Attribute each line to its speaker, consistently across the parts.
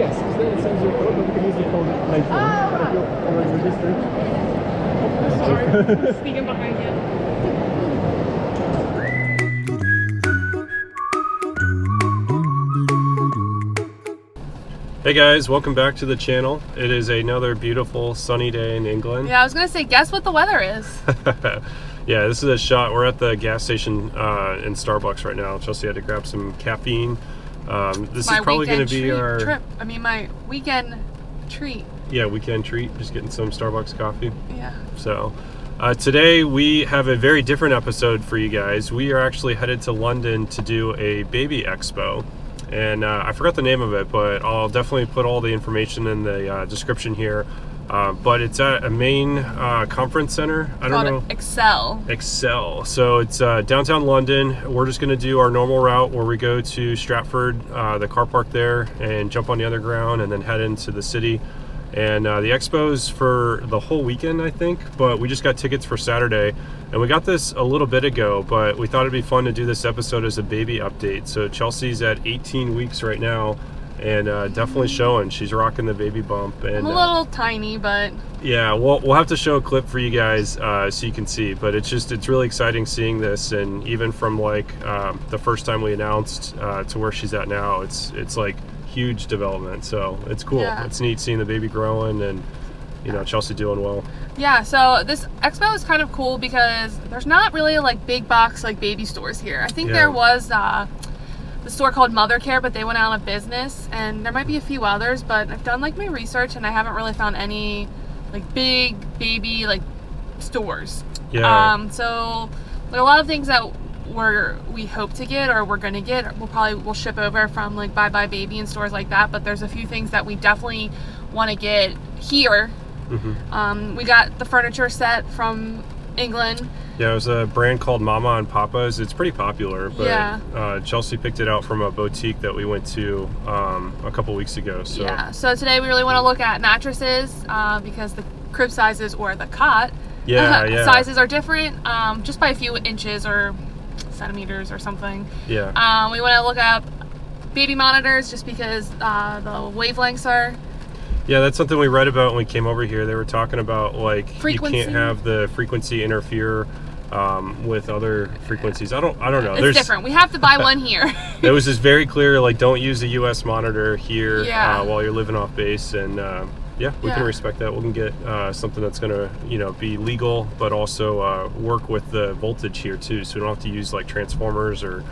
Speaker 1: Yes, because then it sends you a code, but you can use the code later on. But if you're already registered.
Speaker 2: Sorry, sneaking behind you.
Speaker 3: Hey guys, welcome back to the channel. It is another beautiful sunny day in England.
Speaker 2: Yeah, I was gonna say, guess what the weather is?
Speaker 3: Yeah, this is a shot. We're at the gas station in Starbucks right now. Chelsea had to grab some caffeine. This is probably going to be our
Speaker 2: trip. I mean, my weekend treat.
Speaker 3: Yeah, weekend treat. Just getting some Starbucks coffee.
Speaker 2: Yeah.
Speaker 3: So today we have a very different episode for you guys. We are actually headed to London to do a baby expo. And I forgot the name of it, but I'll definitely put all the information in the description here. But it's at a main conference center. I don't know.
Speaker 2: ExCel.
Speaker 3: ExCel. So it's downtown London. We're just going to do our normal route where we go to Stratford, the car park there, and jump on the underground and then head into the city. And the expo's for the whole weekend, I think, but we just got tickets for Saturday. And we got this a little bit ago, but we thought it'd be fun to do this episode as a baby update. So Chelsea's at 18 weeks right now, and definitely showing. She's rocking the baby bump. And
Speaker 2: I'm a little tiny, but
Speaker 3: yeah, we'll have to show a clip for you guys so you can see. But it's really exciting seeing this, and even from like the first time we announced to where she's at now, it's like huge development. So it's cool.
Speaker 2: Yeah.
Speaker 3: It's neat seeing the baby growing and Chelsea doing well.
Speaker 2: yeah. So this expo is kind of cool because there's not really like big box like baby stores here. I think there was the store called Mother Care, but they went out of business, and there might be a few others, but I've done like my research and I haven't really found any like big baby like stores.
Speaker 3: Yeah.
Speaker 2: So like, a lot of things that we hope to get or we're gonna get, we'll ship over from like Bye Bye Baby and stores like that, but there's a few things that we definitely want to get here.
Speaker 3: Mm-hmm.
Speaker 2: We got the furniture set from England.
Speaker 3: Yeah, it was a brand called Mama and Papa's. It's pretty popular, but Chelsea picked it out from a boutique that we went to a couple weeks ago. So.
Speaker 2: Yeah, so today we really want to look at mattresses because the crib sizes or the cot sizes are different just by a few inches or centimeters or something.
Speaker 3: Yeah.
Speaker 2: We want to look up baby monitors just because the wavelengths are.
Speaker 3: Yeah, that's something we read about when we came over here. They were talking about like
Speaker 2: frequency.
Speaker 3: You can't have the frequency interfere with other frequencies. I don't know.
Speaker 2: It's different. We have to buy one here.
Speaker 3: It was just very clear, like don't use a US monitor here while you're living off base, and we can respect that. We can get something that's gonna be legal, but also work with the voltage here too, so we don't have to use like transformers or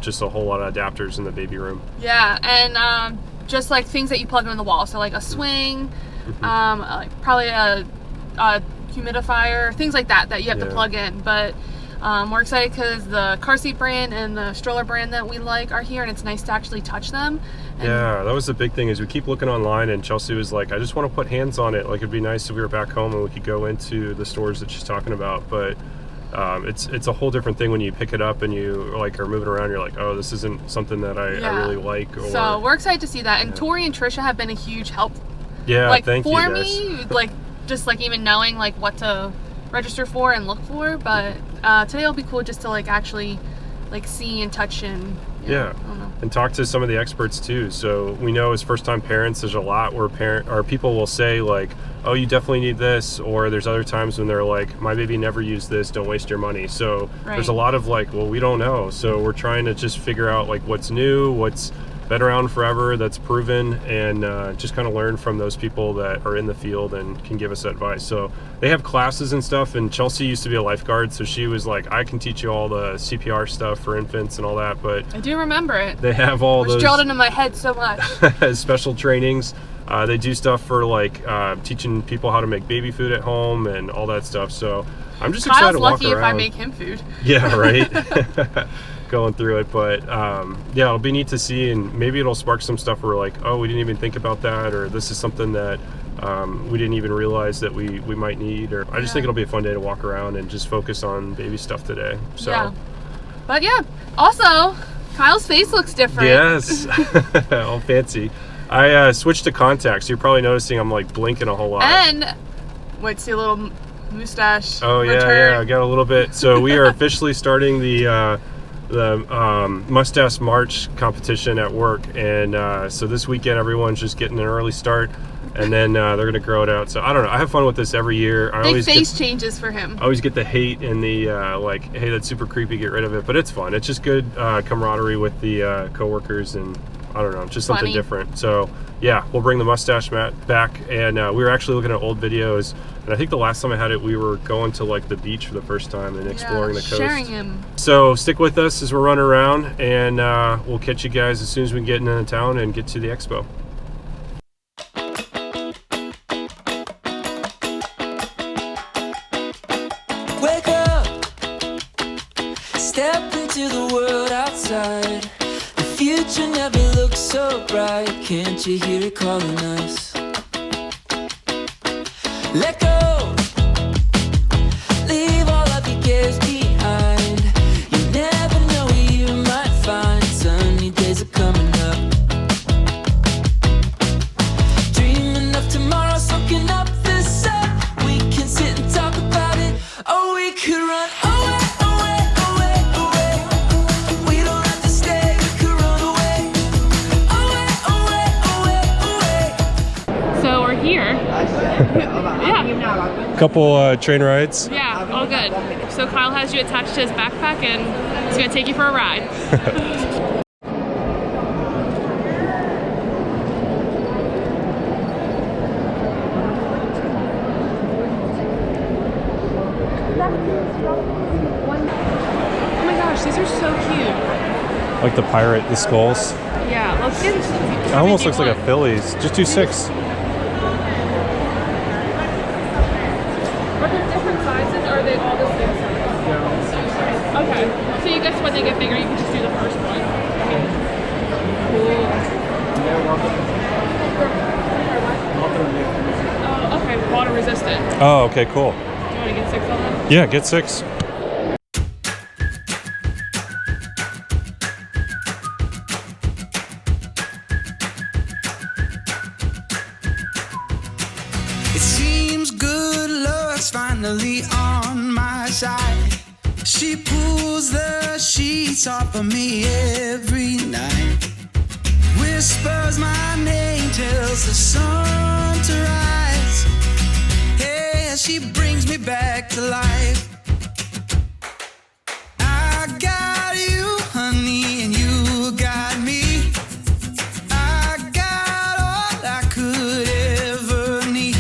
Speaker 3: just a whole lot of adapters in the baby room.
Speaker 2: Yeah, and just like things that you plug in the wall, so like a swing, like probably a humidifier, things like that you have to plug in. But we're excited because the car seat brand and the stroller brand that we like are here, and it's nice to actually touch them. And
Speaker 3: yeah, that was the big thing, is we keep looking online, and Chelsea was like, I just want to put hands on it. Like it'd be nice if we were back home and we could go into the stores that she's talking about, but it's a whole different thing when you pick it up and you like are moving around. You're like, oh, this isn't something that I really like. Or,
Speaker 2: so we're excited to see that. And Tori and Trisha have been a huge help.
Speaker 3: Yeah,
Speaker 2: like
Speaker 3: thank you
Speaker 2: for
Speaker 3: guys.
Speaker 2: me, like just like even knowing like what to register for and look for. But today will be cool just to like actually like see and touch and
Speaker 3: and talk to some of the experts too. So we know as first-time parents, there's a lot where people will say like, oh, you definitely need this, or there's other times when they're like, my baby never used this, don't waste your money. So there's a lot of like, well, we don't know. So we're trying to just figure out like what's new, what's been around forever, that's proven, and just kind of learn from those people that are in the field and can give us advice. So they have classes and stuff, and Chelsea used to be a lifeguard, so she was like, I can teach you all the CPR stuff for infants and all that. But
Speaker 2: I do remember it.
Speaker 3: They have all those
Speaker 2: drilled into my head so much.
Speaker 3: special trainings. They do stuff for like teaching people how to make baby food at home and all that stuff. So I'm just excited to walk around.
Speaker 2: Kyle's lucky if I make him food.
Speaker 3: Yeah, right. Going through it, but it'll be neat to see, and maybe it'll spark some stuff where we're like, oh, we didn't even think about that, or this is something that we didn't even realize that we might need, or I just think it'll be a fun day to walk around and just focus on baby stuff today. So
Speaker 2: but also Kyle's face looks different.
Speaker 3: Yes. All fancy. I switched to contacts. You're probably noticing I'm like blinking a whole lot.
Speaker 2: And wait, see a little mustache.
Speaker 3: Oh yeah,
Speaker 2: return.
Speaker 3: I got a little bit. So we are officially starting the mustache march competition at work, and so this weekend everyone's just getting an early start, and then they're gonna grow it out. So I don't know. I have fun with this every year.
Speaker 2: Big face changes for him.
Speaker 3: I always get the hate and the like, hey, that's super creepy, get rid of it. But it's fun. It's just good camaraderie with the coworkers, and I don't know, just something different. So yeah, we'll bring the mustache mat back, and we were actually looking at old videos, and I think the last time I had it, we were going to like the beach for the first time and exploring the coast.
Speaker 2: Sharing him.
Speaker 3: So stick with us as we're running around, and we'll catch you guys as soon as we get into town and get to the expo.
Speaker 4: Wake up, step into the world outside. The future never looks so bright. Can't you hear it calling us? Let go, leave all of your cares behind. You never know where you might find. Sunny days are coming up. Dreaming of tomorrow, soaking up the sun. We can sit and talk about it, or we could run away, away, away, away. We don't have to stay, we could run away. Away, away, away, away.
Speaker 2: So we're here. Yeah.
Speaker 3: Couple train rides.
Speaker 2: Yeah, all good. So Kyle has you attached to his backpack, and he's gonna take you for a ride. Oh my gosh, these are so cute.
Speaker 3: Like the pirate, the skulls.
Speaker 2: Yeah, let's get
Speaker 3: It almost looks like a Phillies. Just do 6.
Speaker 2: Are there different sizes, or are they all the same size? Yeah. Okay, so you guess when they get bigger, you can just do the first one. Cool. Oh, okay, water resistant.
Speaker 3: Oh, okay, cool.
Speaker 2: Do you want to get 6 on them?
Speaker 3: Yeah, get 6.
Speaker 4: It seems good luck's finally on my side. She pulls the sheets off of me every night. Whispers my name, tells the sun to rise. Yeah, she brings me back to life. I got you, honey, and you got me. I got all I could ever need.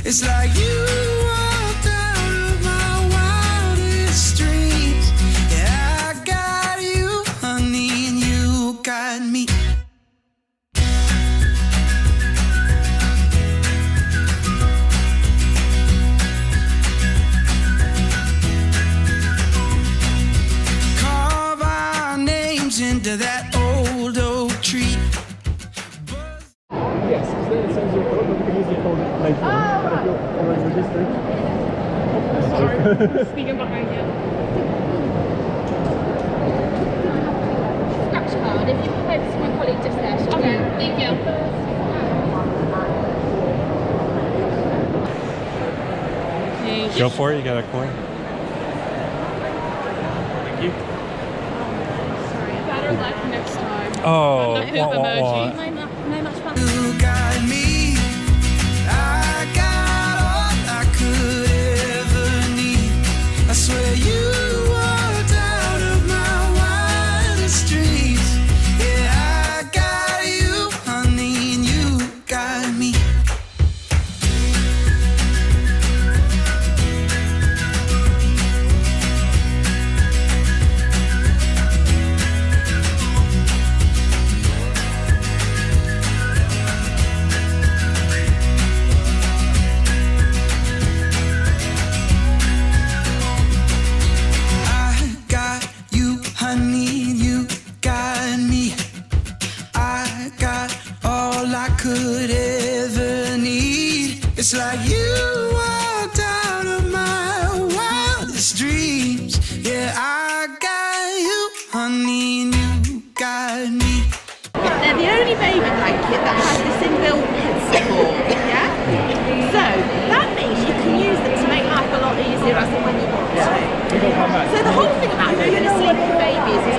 Speaker 4: It's like you walked out of my wildest dreams. Yeah, I got you, honey, and you got me. Carve our names into that old oak tree.
Speaker 1: Yes, because then it sends you a code, but we can easily code it later on. But if you're already registered.
Speaker 2: Sorry, sneaking behind you.
Speaker 5: Scratch card. If you prefer to see my colleague just there, she'll
Speaker 2: Okay,
Speaker 5: go.
Speaker 2: thank you. Thank you.
Speaker 3: Go for it, you got a coin? Thank you.
Speaker 2: Better luck next time.
Speaker 3: Oh,
Speaker 2: The poop emoji.
Speaker 5: No much fun.
Speaker 4: You got me. I got all I could ever need. I swear you walked out of my wildest dreams. Yeah, I got you, honey, and you got me. I got you, honey, and you got me. I got all I could ever need. It's like you walked out of my wildest dreams. Yeah, I got you, honey, and you got me.
Speaker 6: They're the only baby blanket that has this inbuilt head support, yeah? So that means you can use them to make life a lot easier as and when you want to. So the whole thing about moving and sleeping babies is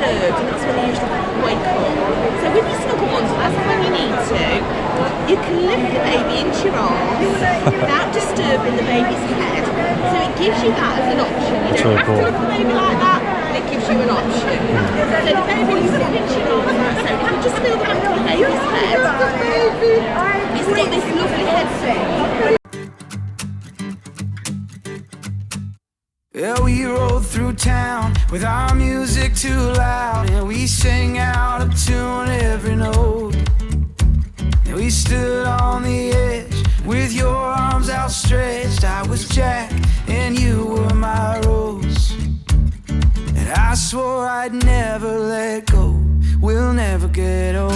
Speaker 6: disturbed, and that's when you usually wake up. So with your snuggle bundle, as and when you need to, you can lift the baby into your arms without disturbing the baby's head. So it gives you that as an option. You don't
Speaker 3: really
Speaker 6: have
Speaker 3: cool.
Speaker 6: to lift the baby like that, it gives you an option. So the baby will sit into your arms like so. You can just feel the back of the baby's head. It's got this lovely head support.
Speaker 4: Yeah, we rode through town with our music too loud, and we sang out of tune every note. And we stood on the edge with your arms outstretched. I was Jack and you were my Rose, and I swore I'd never let go. We'll never get old.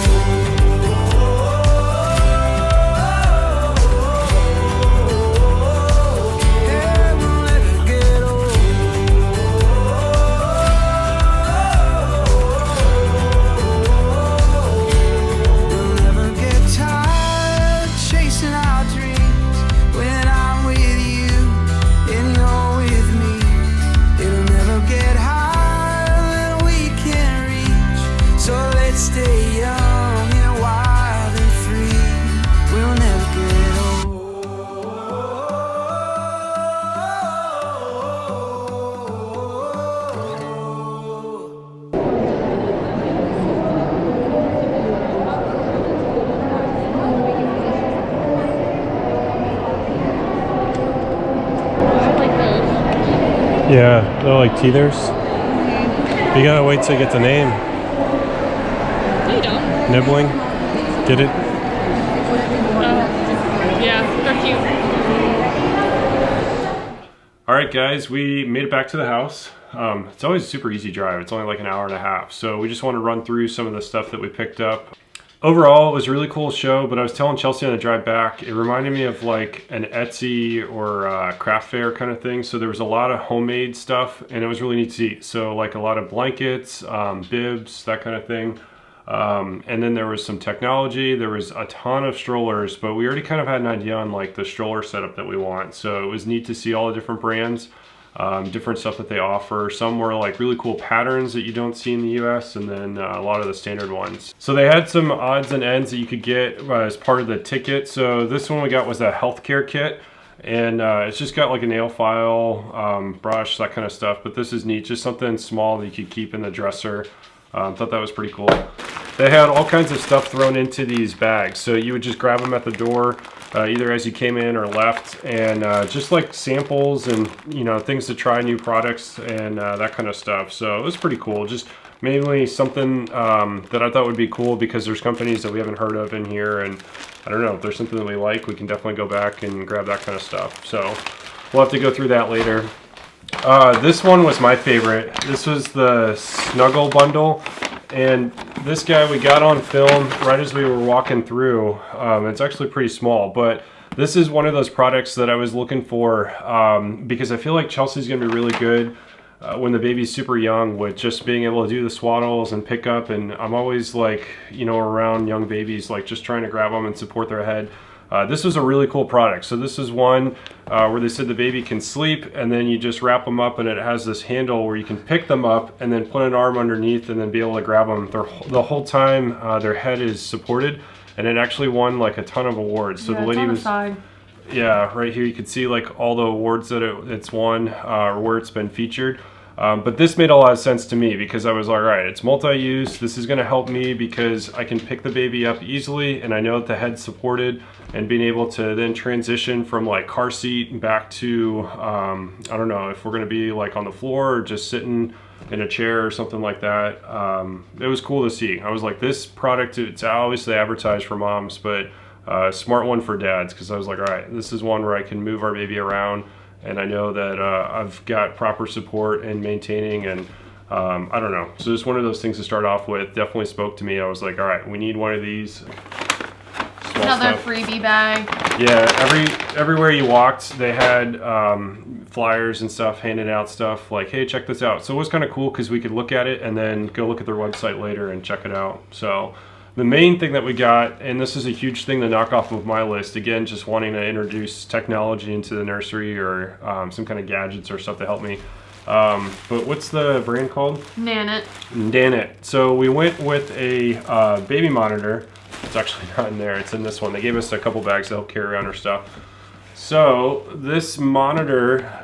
Speaker 4: Stay young and wild and free. We'll never get old.
Speaker 3: Yeah, they're like teethers. You gotta wait till you get the name. Nibbling? Get it?
Speaker 2: Yeah, they're cute.
Speaker 3: Alright guys, we made it back to the house. It's always a super easy drive. It's only like an hour and a half. So we just want to run through some of the stuff that we picked up. Overall, it was a really cool show, but I was telling Chelsea on the drive back, it reminded me of like an Etsy or craft fair kind of thing. So there was a lot of homemade stuff and it was really neat to see. So like a lot of blankets, bibs, that kind of thing. And then there was some technology, there was a ton of strollers, but we already kind of had an idea on like the stroller setup that we want. So it was neat to see all the different brands, different stuff that they offer. Some were like really cool patterns that you don't see in the US, and then a lot of the standard ones. So they had some odds and ends that you could get as part of the ticket. So this one we got was a healthcare kit. And it's just got like a nail file, brush, that kind of stuff. But this is neat, just something small that you could keep in the dresser. Thought that was pretty cool. They had all kinds of stuff thrown into these bags, so you would just grab them at the door, either as you came in or left, and just like samples and things to try new products and that kind of stuff. So it was pretty cool. Just mainly something that I thought would be cool because there's companies that we haven't heard of in here, and I don't know if there's something that we like, we can definitely go back and grab that kind of stuff. So we'll have to go through that later. This one was my favorite. This was the Snuggle Bundle, and this guy we got on film right as we were walking through. It's actually pretty small, but this is one of those products that I was looking for because I feel like Chelsea's gonna be really good when the baby's super young with just being able to do the swaddles and pick up, and I'm always like, around young babies, like just trying to grab them and support their head. This was a really cool product. So this is one where they said the baby can sleep, and then you just wrap them up and it has this handle where you can pick them up and then put an arm underneath and then be able to grab them. The whole time their head is supported, and it actually won like a ton of awards. So
Speaker 2: yeah,
Speaker 3: the lady was,
Speaker 2: side.
Speaker 3: yeah, right here you can see like all the awards that it's won or where it's been featured. But this made a lot of sense to me because I was like, all right, it's multi-use. This is going to help me because I can pick the baby up easily, and I know that the head's supported, and being able to then transition from like car seat back to, I don't know, if we're going to be like on the floor or just sitting in a chair or something like that. It was cool to see. I was like, this product, it's obviously advertised for moms, but a smart one for dads, because I was like, all right, this is one where I can move our baby around. And I know that I've got proper support in maintaining, and I don't know. So just one of those things to start off with. Definitely spoke to me. I was like, all right, we need one of these.
Speaker 2: Another freebie bag.
Speaker 3: Yeah, everywhere you walked, they had flyers and stuff, handing out stuff like, hey, check this out. So it was kind of cool because we could look at it and then go look at their website later and check it out. So the main thing that we got, and this is a huge thing to knock off of my list, again, just wanting to introduce technology into the nursery or some kind of gadgets or stuff to help me, But what's the brand called?
Speaker 2: Nanit.
Speaker 3: Nanit. So we went with a baby monitor. It's actually not in there. It's in this one. They gave us a couple bags to help carry around our stuff. So this monitor,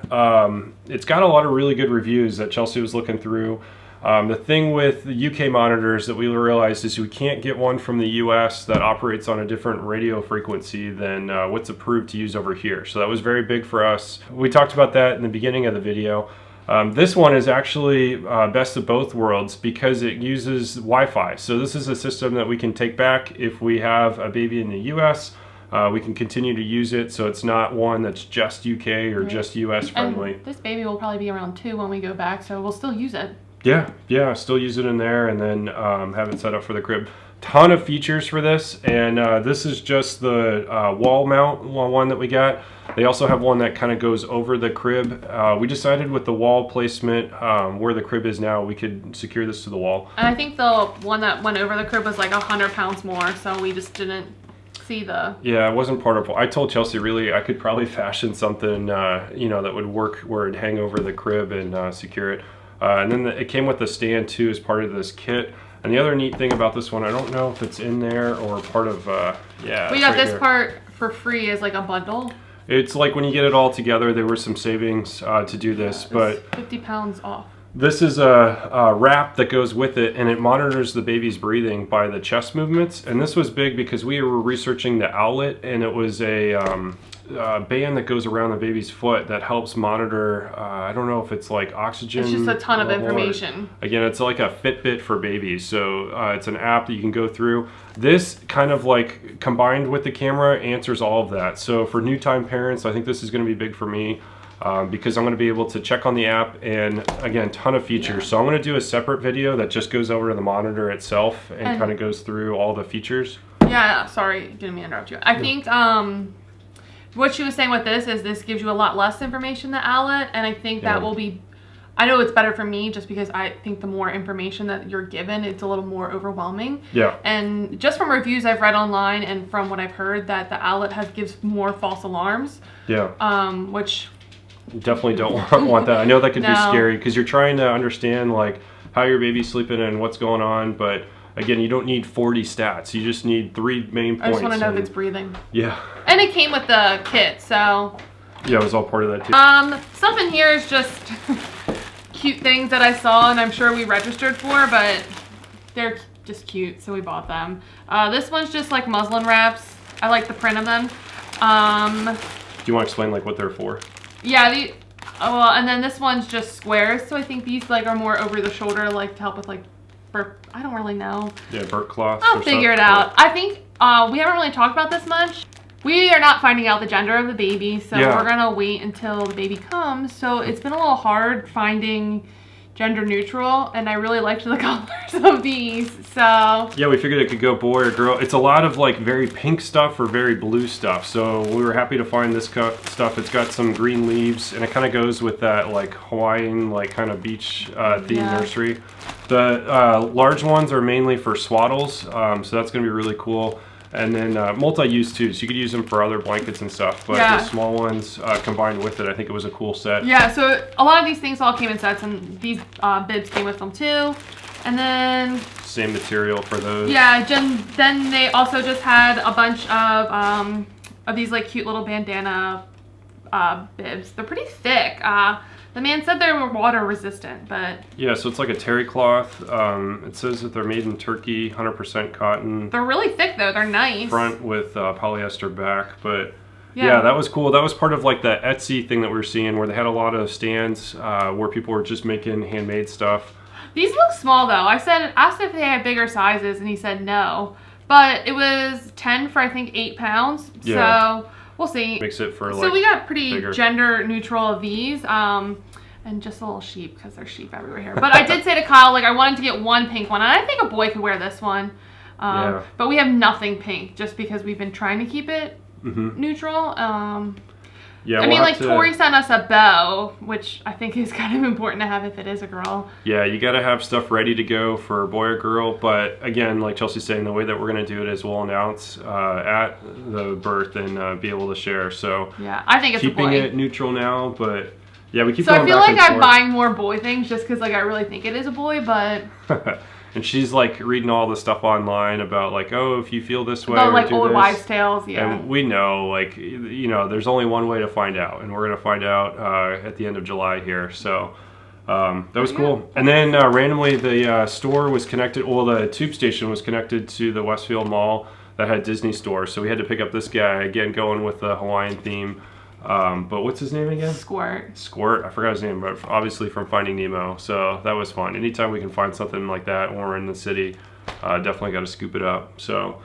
Speaker 3: it's got a lot of really good reviews that Chelsea was looking through. The thing with the UK monitors that we realized is we can't get one from the US that operates on a different radio frequency than what's approved to use over here. So that was very big for us. We talked about that in the beginning of the video. This one is actually best of both worlds because it uses Wi-Fi. So this is a system that we can take back if we have a baby in the US. We can continue to use it, so it's not one that's just UK or just US friendly.
Speaker 2: And this baby will probably be around 2 when we go back, so we'll still use it.
Speaker 3: Yeah, still use it in there, and then have it set up for the crib. Ton of features for this, and this is just the wall mount one that we got. They also have one that kind of goes over the crib. We decided with the wall placement where the crib is now, we could secure this to the wall.
Speaker 2: And I think the one that went over the crib was like 100 pounds more, so we just didn't see the...
Speaker 3: Yeah, it wasn't part of... I told Chelsea, really, I could probably fashion something, you know, that would work where it'd hang over the crib and secure it. And then it came with the stand too as part of this kit. And the other neat thing about this one, I don't know if it's in there or part of, yeah.
Speaker 2: We got this part for free as like a bundle.
Speaker 3: It's like when you get it all together, there were some savings to do this, but
Speaker 2: 50 pounds off.
Speaker 3: This is a wrap that goes with it, and it monitors the baby's breathing by the chest movements. And this was big because we were researching the Owlet, and it was a band that goes around the baby's foot that helps monitor, I don't know if it's like oxygen.
Speaker 2: It's just a ton of information.
Speaker 3: Again, it's like a Fitbit for babies. So it's an app that you can go through. This kind of like combined with the camera answers all of that. So for new time parents, I think this is going to be big for me. Because I'm going to be able to check on the app, and again, ton of features. So I'm going to do a separate video that just goes over to the monitor itself and kind of goes through all the features.
Speaker 2: Yeah, sorry, didn't mean to interrupt you. I think what she was saying with this is this gives you a lot less information than Owlet, and I think that will be, I know it's better for me just because I think the more information that you're given, it's a little more overwhelming.
Speaker 3: Yeah.
Speaker 2: And just from reviews I've read online and from what I've heard, that the Owlet gives more false alarms.
Speaker 3: Yeah.
Speaker 2: Which...
Speaker 3: Definitely don't want that. I know that could be scary because you're trying to understand like how your baby's sleeping and what's going on, but again, you don't need 40 stats. You just need 3 main points.
Speaker 2: I just want to know if it's breathing.
Speaker 3: Yeah.
Speaker 2: And it came with the kit, so...
Speaker 3: Yeah, it was all part of that too.
Speaker 2: Stuff in here is just cute things that I saw and I'm sure we registered for, but they're just cute, so we bought them. This one's just like muslin wraps. I like the print of them.
Speaker 3: Do you want to explain like what they're for?
Speaker 2: Yeah, well, and then this one's just squares, so I think these like are more over the shoulder, like to help with like burp. I don't really know.
Speaker 3: Yeah, burp cloths.
Speaker 2: I'll figure it out. I think we haven't really talked about this much. We are not finding out the gender of the baby, so we're gonna wait until the baby comes. So it's been a little hard finding gender neutral, and I really liked the colors of these, so... Yeah,
Speaker 3: we figured it could go boy or girl. It's a lot of like very pink stuff or very blue stuff, so we were happy to find this stuff. It's got some green leaves, and it kind of goes with that like Hawaiian like kind of beach theme nursery. The large ones are mainly for swaddles, so that's going to be really cool. And then multi-use too, so you could use them for other blankets and stuff, but the small ones combined with it, I think it was a cool set.
Speaker 2: Yeah, so a lot of these things all came in sets, and these bibs came with them too. And then...
Speaker 3: Same material for those.
Speaker 2: Yeah, then they also just had a bunch of these like cute little bandana bibs. They're pretty thick. The man said they were water resistant, but... Yeah,
Speaker 3: so it's like a terry cloth. It says that they're made in Turkey, 100% cotton.
Speaker 2: They're really thick though, they're nice.
Speaker 3: Front with polyester back, but yeah, that was cool. That was part of like the Etsy thing that we were seeing where they had a lot of stands where people were just making handmade stuff.
Speaker 2: These look small though. I asked if they had bigger sizes and he said no, but it was 10 for I think 8 pounds, so... We'll see.
Speaker 3: Makes it for like
Speaker 2: so we got pretty
Speaker 3: bigger.
Speaker 2: Gender neutral of these, and just a little sheep because there's sheep everywhere here. But I did say to Kyle, like I wanted to get one pink one, and I think a boy could wear this one. But we have nothing pink just because we've been trying to keep it neutral.
Speaker 3: Yeah,
Speaker 2: I mean, like Tori sent us a bow, which I think is kind of important to have if it is a girl.
Speaker 3: Yeah, you got to have stuff ready to go for a boy or girl. But again, like Chelsea's saying, the way that we're going to do it is we'll announce at the birth and be able to share. So
Speaker 2: yeah, I think it's
Speaker 3: keeping
Speaker 2: a boy.
Speaker 3: it neutral now, but Yeah, we keep
Speaker 2: So I
Speaker 3: going
Speaker 2: feel
Speaker 3: back
Speaker 2: like
Speaker 3: and
Speaker 2: I'm
Speaker 3: forth.
Speaker 2: buying more boy things just because like I really think it is a boy, but
Speaker 3: And she's like reading all the stuff online about like, oh, if you feel this way,
Speaker 2: the
Speaker 3: or
Speaker 2: like
Speaker 3: do
Speaker 2: old
Speaker 3: this.
Speaker 2: wives' tales, yeah.
Speaker 3: And we know, like, you know, there's only one way to find out, and we're gonna find out at the end of July here. So that was cool. And then randomly, the store was connected. Well, the tube station was connected to the Westfield Mall that had Disney stores. So we had to pick up this guy again, going with the Hawaiian theme. But what's his name again? Squirt. I forgot his name, but obviously from Finding Nemo. So that was fun. Anytime we can find something like that when we're in the city, definitely got to scoop it up. So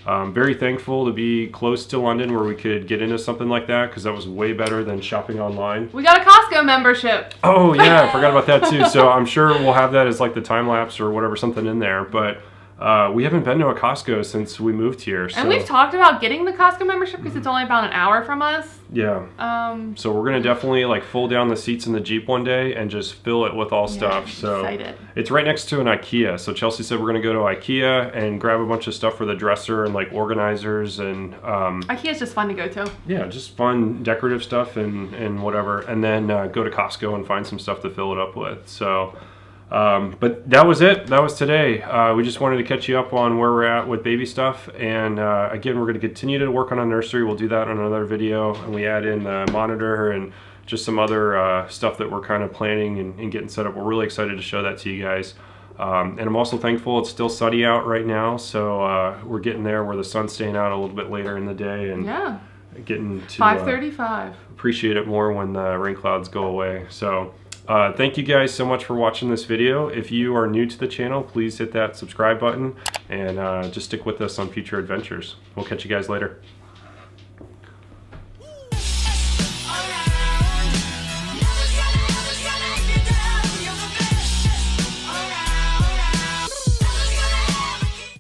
Speaker 3: very thankful to be close to London where we could get into something like that, because that was way better than shopping online.
Speaker 2: We got a Costco membership.
Speaker 3: Oh yeah, I forgot about that too. So I'm sure we'll have that as like the time lapse or whatever, something in there. But we haven't been to a Costco since we moved here. So.
Speaker 2: And we've talked about getting the Costco membership because it's only about an hour from us.
Speaker 3: Yeah. So we're gonna definitely like fold down the seats in the Jeep one day and just fill it with all stuff. So
Speaker 2: excited.
Speaker 3: It's right next to an IKEA. So Chelsea said we're gonna go to IKEA and grab a bunch of stuff for the dresser and like organizers and
Speaker 2: IKEA's just fun to go to.
Speaker 3: yeah, just fun decorative stuff and whatever, and then go to Costco and find some stuff to fill it up with. So. But that was it. That was today. We just wanted to catch you up on where we're at with baby stuff. And again, we're going to continue to work on a nursery. We'll do that on another video. And we add in the monitor and just some other stuff that we're kind of planning and getting set up. We're really excited to show that to you guys. And I'm also thankful it's still sunny out right now. So we're getting there where the sun's staying out a little bit later in the day. And
Speaker 2: yeah.
Speaker 3: Getting to
Speaker 2: 5:35.
Speaker 3: Appreciate it more when the rain clouds go away. So thank you guys so much for watching this video. If you are new to the channel, please hit that subscribe button and just stick with us on future adventures. We'll catch you guys later.